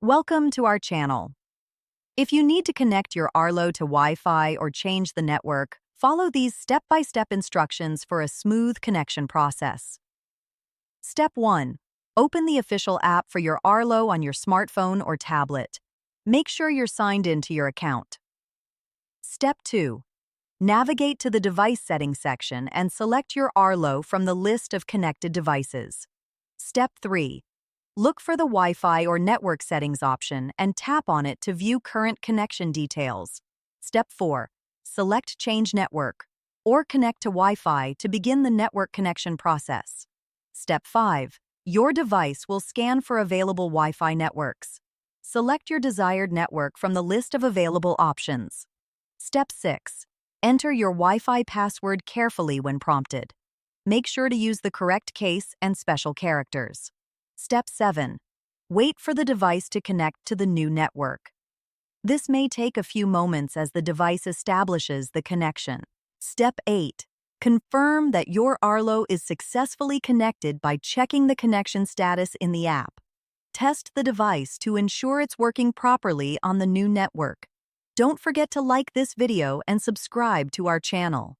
Welcome to our channel. If you need to connect your Arlo to Wi-Fi or change the network, follow these step-by-step instructions for a smooth connection process. Step 1. Open the official app for your Arlo on your smartphone or tablet. Make sure you're signed into your account. Step 2. Navigate to the device settings section and select your Arlo from the list of connected devices. Step 3. Look for the Wi-Fi or network settings option and tap on it to view current connection details. Step 4. Select Change Network or connect to Wi-Fi to begin the network connection process. Step 5. Your device will scan for available Wi-Fi networks. Select your desired network from the list of available options. Step 6. Enter your Wi-Fi password carefully when prompted. Make sure to use the correct case and special characters. Step 7. Wait for the device to connect to the new network. This may take a few moments as the device establishes the connection. Step 8. Confirm that your Arlo is successfully connected by checking the connection status in the app. Test the device to ensure it's working properly on the new network. Don't forget to like this video and subscribe to our channel.